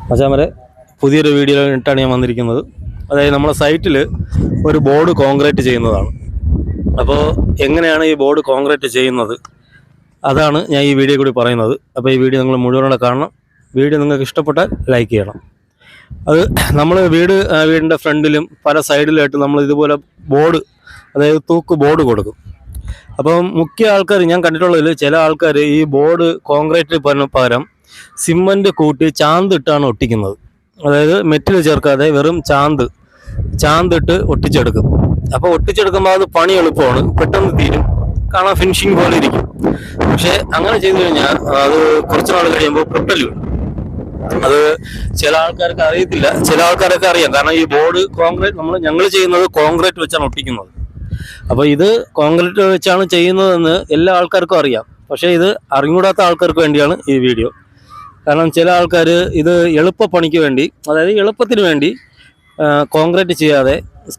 മച്ചാമരെ പുതിയൊരു വീഡിയോയിട്ടാണ് ഞാൻ വന്നിരിക്കുന്നത്. അതായത് നമ്മുടെ സൈറ്റിൽ ഒരു ബോർഡ് കോൺക്രീറ്റ് ചെയ്യുന്നതാണ്. അപ്പോൾ എങ്ങനെയാണ് ഈ ബോർഡ് കോൺക്രീറ്റ് ചെയ്യുന്നത് അതാണ് ഞാൻ ഈ വീഡിയോ കൂടി പറയുന്നത്. അപ്പോൾ ഈ വീഡിയോ നിങ്ങൾ മുഴുവനോടെ കാണണം. വീഡിയോ നിങ്ങൾക്ക് ഇഷ്ടപ്പെട്ടാൽ ലൈക്ക് ചെയ്യണം. അത് നമ്മൾ വീടിൻ്റെ ഫ്രണ്ടിലും പല സൈഡിലായിട്ട് നമ്മൾ ഇതുപോലെ ബോർഡ്, അതായത് തൂക്ക് ബോർഡ് കൊടുക്കും. അപ്പം മുഖ്യ ആൾക്കാർ ഞാൻ കണ്ടിട്ടുള്ളതിൽ ചില ആൾക്കാർ ഈ ബോർഡ് കോൺക്രീറ്റ് പകരം സിമൻറ്റ് കൂട്ടി ചാന്തിട്ടാണ് ഒട്ടിക്കുന്നത്. അതായത് മെറ്റിൽ ചേർക്കാതെ വെറും ചാന്തിട്ട് ഒട്ടിച്ചെടുക്കും. അപ്പോൾ ഒട്ടിച്ചെടുക്കുമ്പോൾ അത് പണി എളുപ്പമാണ്, പെട്ടെന്ന് തീരും, കാണാൻ ഫിനിഷിങ് പോലെ ഇരിക്കും. പക്ഷേ അങ്ങനെ ചെയ്തു കഴിഞ്ഞാൽ അത് കുറച്ച് നാൾ കഴിയുമ്പോൾ പൊട്ടൽ വീഴും. അത് ചില ആൾക്കാർക്ക് അറിയത്തില്ല, ചില ആൾക്കാരൊക്കെ അറിയാം. കാരണം ഈ ബോർഡ് കോൺക്രീറ്റ് ഞങ്ങൾ ചെയ്യുന്നത് കോൺക്രീറ്റ് വെച്ചാണ് ഒട്ടിക്കുന്നത്. അപ്പോൾ ഇത് കോൺക്രീറ്റ് വെച്ചാണ് ചെയ്യുന്നതെന്ന് എല്ലാ ആൾക്കാർക്കും അറിയാം. പക്ഷേ ഇത് അറിഞ്ഞൂടാത്ത ആൾക്കാർക്ക് വേണ്ടിയാണ് ഈ വീഡിയോ. കാരണം ചില ആൾക്കാർ ഇത് എളുപ്പപ്പണിക്ക് വേണ്ടി, അതായത് എളുപ്പത്തിന് വേണ്ടി കോൺക്രീറ്റ് ചെയ്യാതെ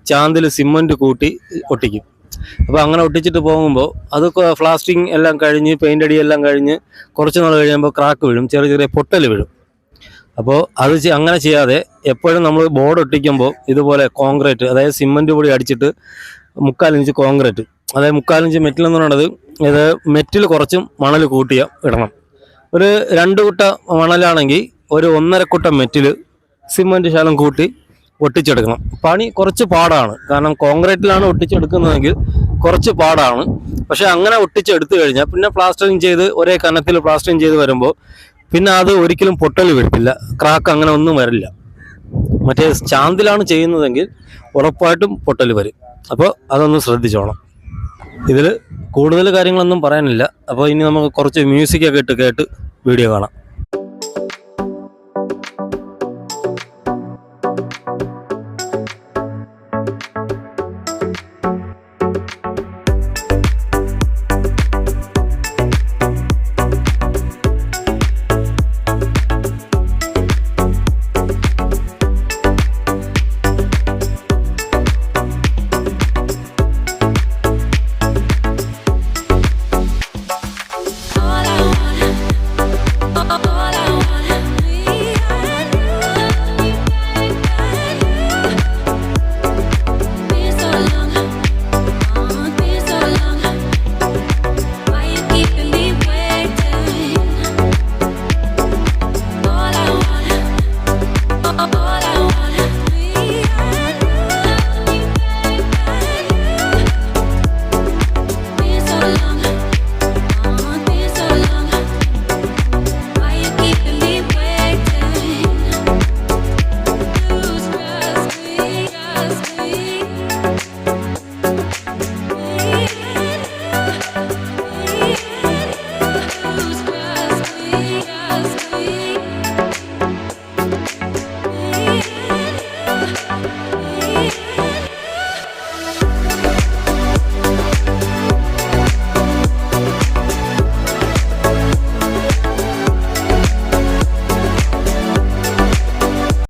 ചാന്തിൽ സിമൻറ്റ് കൂട്ടി ഒട്ടിക്കും. അപ്പോൾ അങ്ങനെ ഒട്ടിച്ചിട്ട് പോകുമ്പോൾ അത് പ്ലാസ്റ്റിങ് എല്ലാം കഴിഞ്ഞ് പെയിൻ്റ് അടി എല്ലാം കഴിഞ്ഞ് കുറച്ച് നാൾ കഴിയുമ്പോൾ ക്രാക്ക് വീഴും, ചെറിയ ചെറിയ പൊട്ടൽ വീഴും. അപ്പോൾ അത് അങ്ങനെ ചെയ്യാതെ എപ്പോഴും നമ്മൾ ബോർഡ് ഒട്ടിക്കുമ്പോൾ ഇതുപോലെ കോൺക്രീറ്റ്, അതായത് സിമൻറ്റ് പൊടി അടിച്ചിട്ട് 3/4 ഇഞ്ച് കോൺക്രീറ്റ്, അതായത് 3/4 ഇഞ്ച് മെറ്റിലെന്ന് പറയുന്നത് ഇത് മെറ്റിൽ കുറച്ചും മണൽ കൂട്ടിയ ഇടണം. ഒരു 2 കുട്ട മണലാണെങ്കിൽ ഒരു 1.5 കുട്ട മെറ്റിൽ സിമൻറ്റ് ശാലം കൂട്ടി ഒട്ടിച്ചെടുക്കണം. പണി കുറച്ച് പാടാണ്, കാരണം കോൺക്രീറ്റിലാണ് ഒട്ടിച്ചെടുക്കുന്നതെങ്കിൽ കുറച്ച് പാടാണ്. പക്ഷെ അങ്ങനെ ഒട്ടിച്ചെടുത്തു കഴിഞ്ഞാൽ പിന്നെ പ്ലാസ്റ്ററിങ് ചെയ്ത് ഒരേ കനത്തിൽ പ്ലാസ്റ്ററിങ് ചെയ്ത് വരുമ്പോൾ പിന്നെ അത് ഒരിക്കലും പൊട്ടൽ വീഴത്തില്ല, ക്രാക്ക് അങ്ങനെ ഒന്നും വരില്ല. മറ്റേ ചാന്തിലാണ് ചെയ്യുന്നതെങ്കിൽ ഉറപ്പായിട്ടും പൊട്ടൽ വരും. അപ്പോൾ അതൊന്ന് ശ്രദ്ധിച്ചോണം. ഇതിൽ കൂടുതൽ കാര്യങ്ങളൊന്നും പറയാനില്ല. അപ്പോൾ ഇനി നമുക്ക് കുറച്ച് മ്യൂസിക്കൊക്കെ ഇട്ട് കേട്ട് വീഡിയോ കാണാം.